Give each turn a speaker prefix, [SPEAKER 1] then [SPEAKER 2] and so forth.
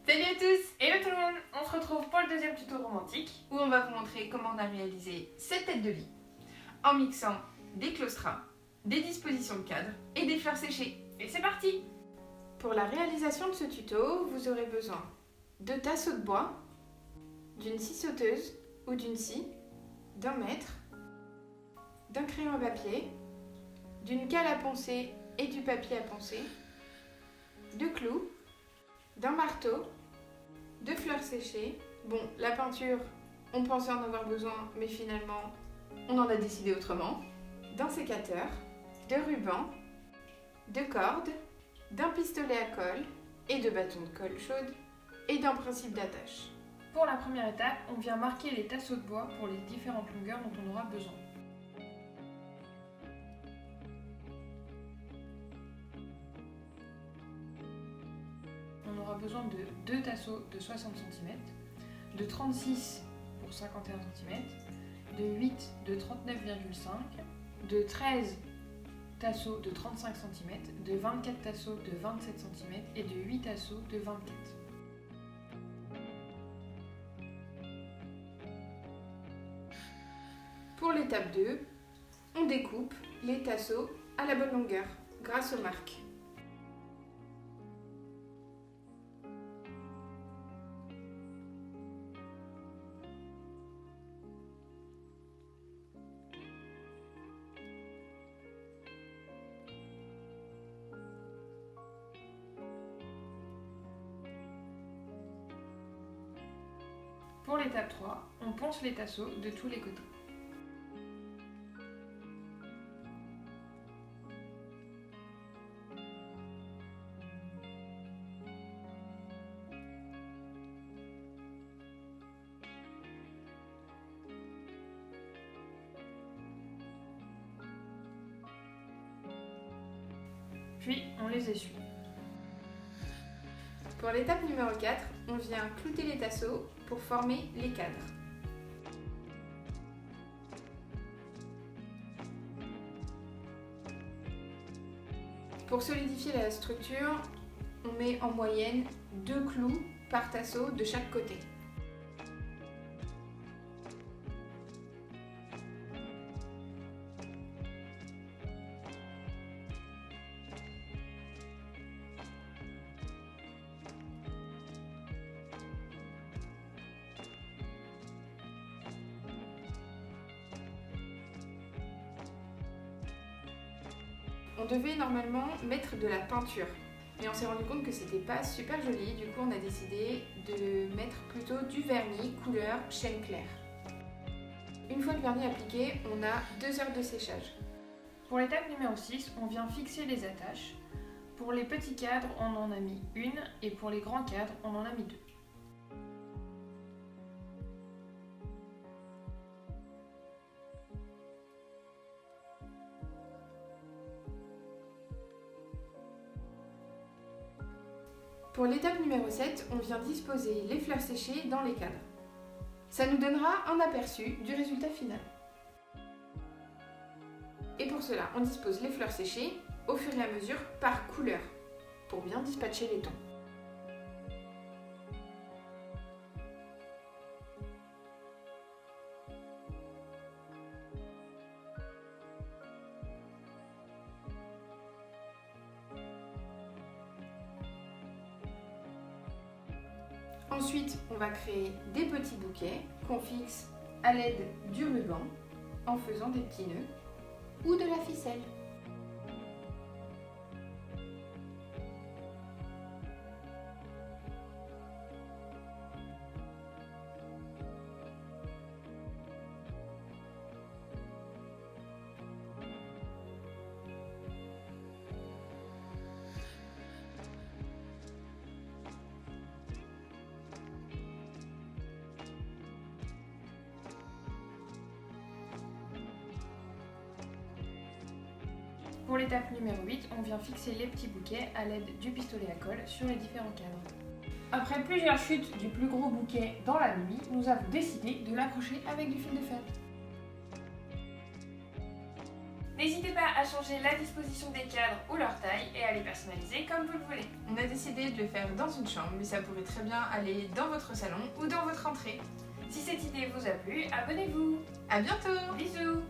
[SPEAKER 1] Salut à tous!
[SPEAKER 2] Hello tout le monde, on se retrouve pour le deuxième tuto romantique
[SPEAKER 1] Où on va vous montrer comment on a réalisé cette tête de lit en mixant des claustras, des dispositions de cadre et des fleurs séchées.
[SPEAKER 2] et c'est parti!
[SPEAKER 1] Pour la réalisation de ce tuto, vous aurez besoin de tasseaux de bois, d'une scie sauteuse ou d'une scie, d'un mètre, d'un crayon à papier, d'une cale à poncer et du papier à poncer, de clous, d'un marteau, de fleurs séchées. Bon, la peinture, on pensait en avoir besoin, mais finalement, on en a décidé autrement. D'un sécateur, de ruban, de cordes, d'un pistolet à colle et de bâtons de colle chaude et d'un principe d'attache.
[SPEAKER 2] Pour la première étape, on vient marquer les tasseaux de bois pour les différentes longueurs dont on aura besoin. On aura besoin de 2 tasseaux de 60 cm, de 36 pour 51 cm, de 8 de 39,5, de 13 tasseaux de 35 cm, de 24 tasseaux de 27 cm et de 8 tasseaux de 24.
[SPEAKER 1] Pour l'étape 2, on découpe les tasseaux à la bonne longueur grâce aux marques.
[SPEAKER 2] Pour l'étape 3, on ponce les tasseaux de tous les côtés. Puis on les essuie.
[SPEAKER 1] Pour l'étape numéro 4, on vient clouter les tasseaux pour former les cadres. Pour solidifier la structure, on met en moyenne 2 clous par tasseau de chaque côté. On devait normalement mettre de la peinture, mais on s'est rendu compte que c'était pas super joli, du coup on a décidé de mettre plutôt du vernis couleur chêne clair. Une fois le vernis appliqué, on a 2 heures de séchage.
[SPEAKER 2] Pour l'étape numéro 6, on vient fixer les attaches. Pour les petits cadres, on en a mis une et pour les grands cadres, on en a mis 2.
[SPEAKER 1] Pour l'étape numéro 7, on vient disposer les fleurs séchées dans les cadres. Ça nous donnera un aperçu du résultat final. Et pour cela, on dispose les fleurs séchées au fur et à mesure par couleur, pour bien dispatcher les tons. Ensuite, on va créer des petits bouquets qu'on fixe à l'aide du ruban en faisant des petits nœuds ou de la ficelle.
[SPEAKER 2] Pour l'étape numéro 8, on vient fixer les petits bouquets à l'aide du pistolet à colle sur les différents cadres. Après plusieurs chutes du plus gros bouquet dans la nuit, nous avons décidé de l'accrocher avec du fil de fer. N'hésitez pas à changer la disposition des cadres ou leur taille et à les personnaliser comme vous le voulez.
[SPEAKER 1] On a décidé de le faire dans une chambre, mais ça pourrait très bien aller dans votre salon ou dans votre entrée.
[SPEAKER 2] Si cette idée vous a plu, abonnez-vous.
[SPEAKER 1] À bientôt!
[SPEAKER 2] Bisous.